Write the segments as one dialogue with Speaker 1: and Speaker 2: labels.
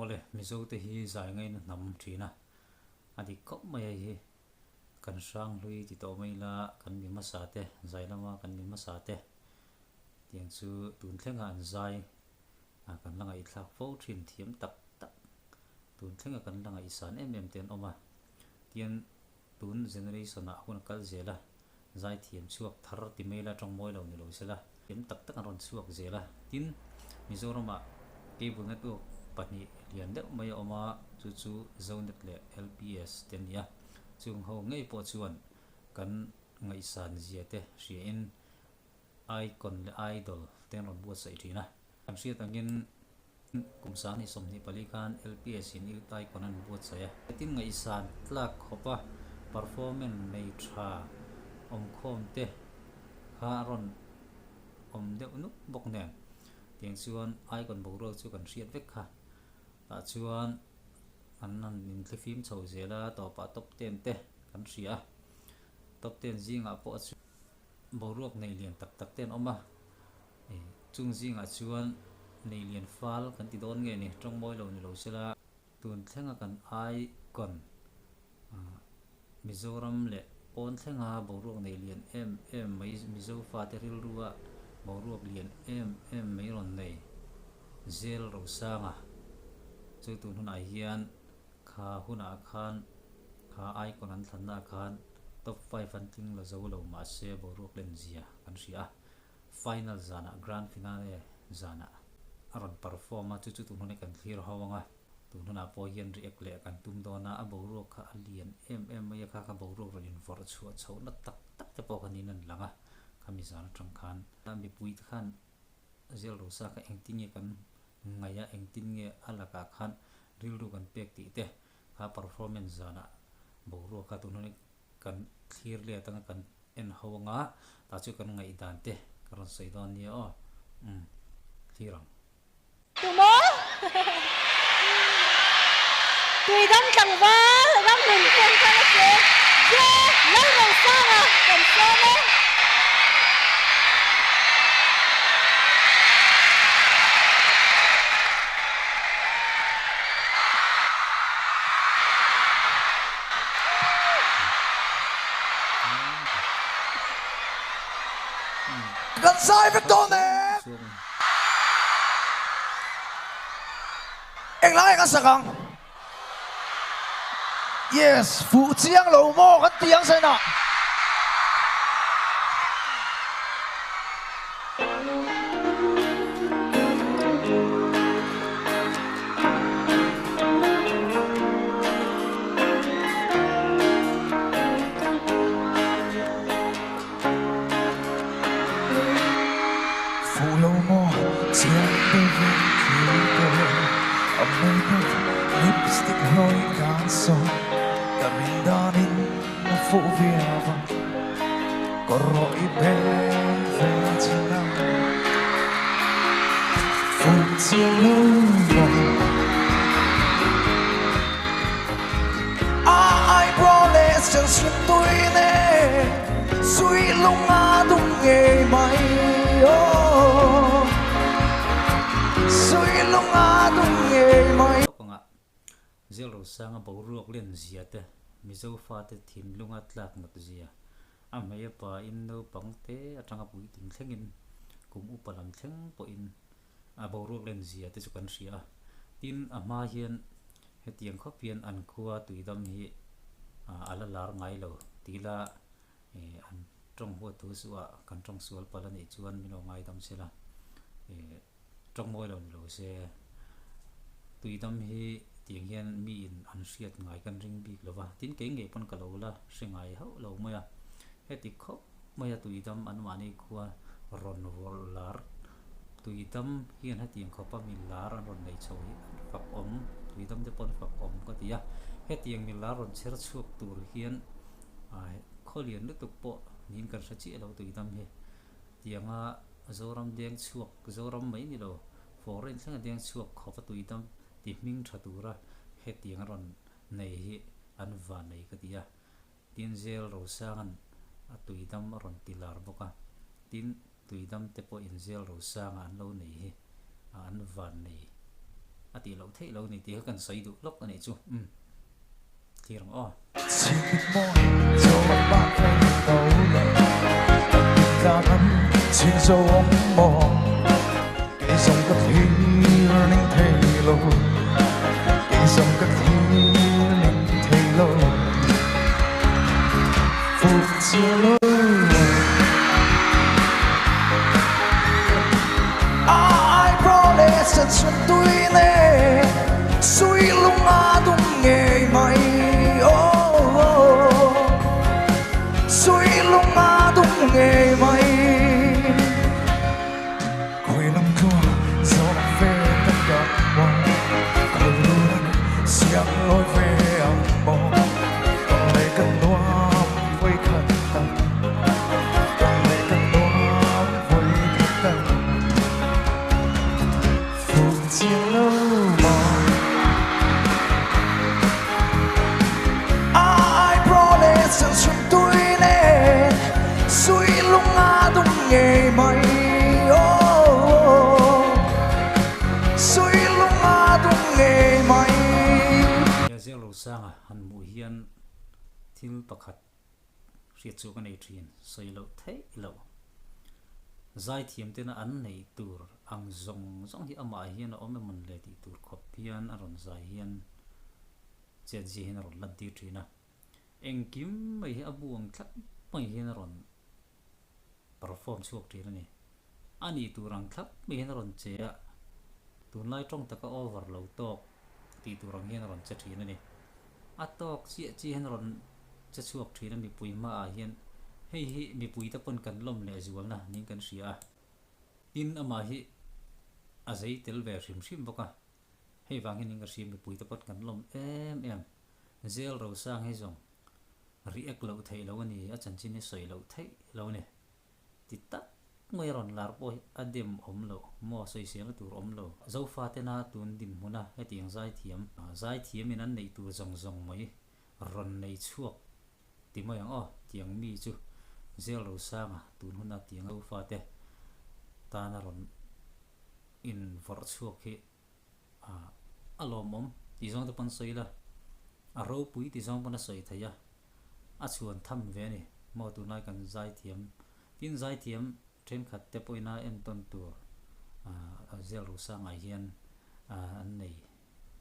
Speaker 1: ole mizo te hi zai ngai na nam thina adi kop mai hi kan sang lui ti to mai la kan mi ma sa te zai lama kan mi ma sa te tiang chu tun thlenga an zai kan langa I thlak fo thin thiam tak tak tun thlenga kan langa I san em ten oma tian tun generation a hun kal zela zai thiam chuak thar ti mai la tong moi lo ni lo sela tiam tak tak an ron chuak zela tin Mizoram a ke bunga tu pani lian de mai oma chu zone le LPS ten ya chung ho ngei po chuan kan ngai san zia te hria in icon le idol ten ron bu sai thina am sia tangin kum san ni som ni pali kan LPS in il tai kon an bu sai a tin ngai san tlak khopa performance nei tha khom te kha ron de nu bok ne tiang chuan icon bo ro chu kan hriat vek kha ta chuan an nan in the film chho zela to pa top 10 te kan hria top 10 zinga po chu bo ruak nei lian tak tak ten oma chung zinga chuan nei lian fal kan ti don nge ni tong moi lo ni lo sela tun thlenga kan icon Mizoram le on thlenga bo ruak nei lian em mai mizo fa te ril ruwa bo ruak lian em mai ron nei zel ro sanga chu tu hun ai hian kha huna khan kha icon an thanna khan top 5 an ting la zo lo ma se bo ruak len zia kan ria final zana grand finale zana aron performa chu tu hun kan thlir hawanga tu huna po hian react le kan tum dona a bo ruak kha alien em mai kha bo ruak ron in for chu chho na tak tak te po kanin an langa khami zana tang khan mi pui khan zel ro sa ka engting e kan ngaya engting nge alaka khan ril ru kan pek ti te kha performance zana bo ru ka tu ni kan clear le tang kan en hawanga ta chu kan ngai dan te karon sei don ni o clear
Speaker 2: tumo tùy đâm chẳng va đâm mình không có chế dê lấy đầu sang à cầm xe lên
Speaker 3: gần sai với con nè anh lại cái sao yes phụ chiang lầu mò cái tiếng xem nào phụ lầu mò chiang đôi bên kia đôi ông nơi đâu lipstick hơi cạn sâu Kamin danin na phụ via vang có rọi bé về trên năm phụ chiang lâu mò ai promise chẳng xuyên tôi nè suy lung đúng nghề mày suy lung đúng nghề mày
Speaker 1: zel ro sanga bo ruak len zia te mizo fa te thim lunga tlak nak zia a mai pa in no pangte atanga pui ting thlengin kum upalam thleng po in a bo ruak len zia te chu kan ria tin a ma hian hetiang khopian an khuwa tuidam hi ala lar ngai lo tila an trong ho tu suwa kan trong sual pala ni chuan mino ngai dam sela trong moi lo lo se tuidam hi tiếng hiền mi in an siat ngai kan ring bik lova tin ke nge pon kalola singai ho lo moya heti kho moya tuidam an mani khuwa ron volar tuidam hian hatiang khopa mi lar an ron nei choi fak om tuidam te pon fak om ko tia hetiang mi lar ron cher chuak tur hian kholian lu tuk po nin kan sachi lo tuidam he tianga zoram deng chuak zoram mai ni lo foreign thang deng chuak khopa tuidam ti ming thatura he tiang ron nei hi an va nei ka tia tin zel ro sangan tuidam ron tilar boka tin tuidam te po in zel ro sanga an lo nei hi an va nei ti lo thei lo ni ti kan sei du lok ani chu ti rong o
Speaker 3: chỉ biết môi cho bạn phải đầu lần ta nắm chỉ dấu ống mò cái dòng cất hi ninh thầy lâu cái dòng cất hi ninh thầy lâu phút chia lâu ai promise sẽ chân tôi nè suy lung á tung nghề mày suy lung á tung nghề mày quê năm thua gió về tất cả mọi cầu luôn xiang lối về âm mộng còn lấy cơn đoá với khát tận còn lấy cơn đoá với khát tận phút chia lâu mòn ai promise rằng chuyện tôi nè suy lung á tung nghề mày suy lung á tung nghề mày
Speaker 1: ya zel lo sang han mu hian thil pakhat riat chu kan ei thin sei lo thei lo zai thiam te na an nei tur ang zong hi ama hian a ome man le ti tur khop hian aron zai hian che ji hin ron lan ti thina engkim mai abuang thlat mai hian ron perform chuak thina ni ani turang thlat mai hian ron che a tun lai tong taka over lo tok ti turang hian ron che thina ni atok chi hian ron che chuak thina mi pui ma a hian hei mi pui ta pon kan lom le zual na ning kan ria tin ama hi a zei tel ve rim boka hei wang hin ning ka sim mi pui ta pot kan lom em zel ro sang hei zong riek lo thei lo ani a chan chin ni soi lo thei lo ni ti tak ngoi ron lar poi adem om lo mo soi siang tur om lo zo fa te na tun dim huna he tiang zai thiam in an nei tu zong mai ron nei chuak ti mai ang o tiang mi chu zel ro sang a tun huna tiang zo fa te ta na ron in vor chuak hi alom om ti zong te pan soi la a ropui ti zong pan soi thaya a chuan tham ve ni mo tu nai kan zai thiam tin zai thiam train khat te poina en ton tur zel ro sang a hian an nei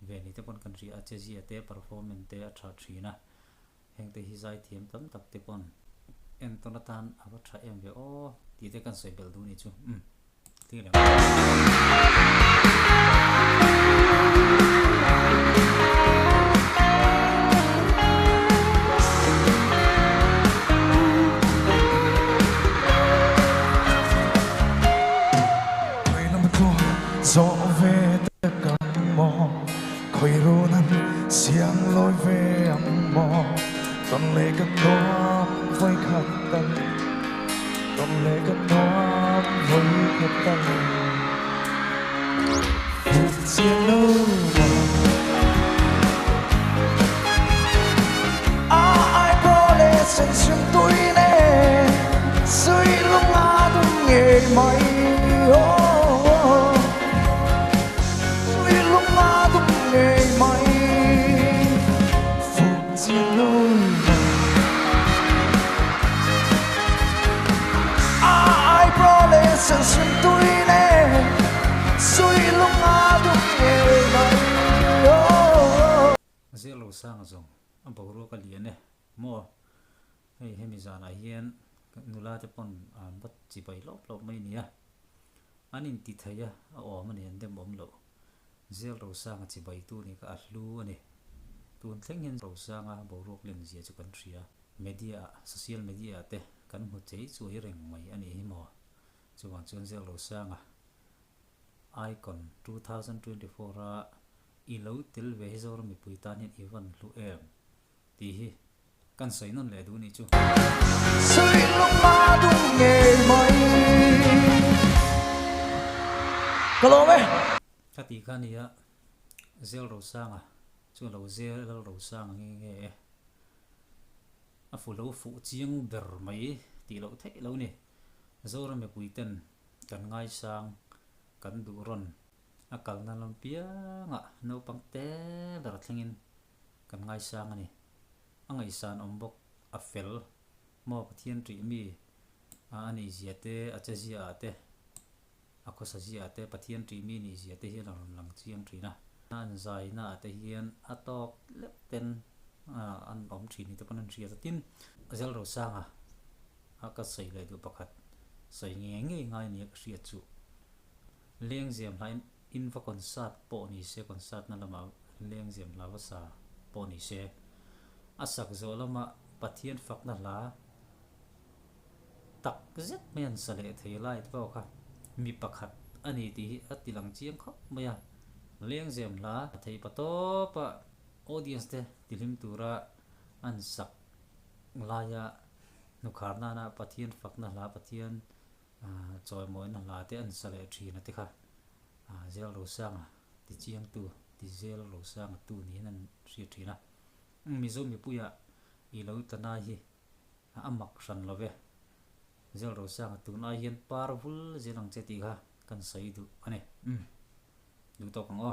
Speaker 1: ve ni te pon kan ri a che ji te performance te a tha thina heng te hi zai thiam tam tak te pon en ton tan aba tha em ve o ti te kan sei bel du ni chu ti le
Speaker 3: gió về tất cả mò khơi rô năn xiang lối về âm mò còn lệ cất nó với khát tận còn lệ cất nó với khát tận phút chia lâu ai promise rằng chuyện tôi nè suy lúc á tôi nghề mày ngày mai phút chia lâu ai promise rằng chuyện tôi nè suy lúc á tung ngày mai
Speaker 1: zel lo sang zong am bo ro ka lian ne mo hei hemi zan a hian nula te pon an bat chi bai lop mai ni a anin ti thaya a om ani an dem om lo zel ro sang chi bai tu ni ka atlu ani tun thleng hin ro sang a bo rok len zia chu kan ria media social media te kan mu chei chu hi reng mai ani hi mo chuan chun zel ro sang a icon 2024 ra i lo til ve zor mi pui tan hin iwan lu em ti hi kan sei non le du ni chu
Speaker 3: suy lúc ma tung nghề mày hello mày
Speaker 1: khati khania zel ro sang a chu lo zel ro sang nge a fu lo fu chiang ber mai ti lo thei lo ni zor me pui ten kan ngai sang kan du ron akal na lampia nga no pangte dar thlengin kan ngai sang ani angai san ombok a fel mo pathian ri mi ani ziate achazia ate akosa zia ate pathian ri mi ni ziate hi lang chiang trina an zai na ate hian atok lepten an om thini te panan ria tin zel ro sanga aka sei le du pakhat sei nge ngai ni ka ria chu leng ziam hlain in va concert po ni se concert na lama leng ziam lawa sa po ni se asak zo lama pathian fakna la tak zet men sale theilai to kha mi pakhat ani ti atilang chiang kho maya leng ziam la thei pato pa audience te tilim tura an sak laya nukharna na pathian fakna la pathian choi moi na la te an sale thina te kha zel ro sanga ti chiang tu ti zel ro sanga tu ni nan ri thina mizo mi puya I lo tana hi amak ran love zel ro sanga tu na hian parvul zelang che ti kha kan sai du ane du to kang o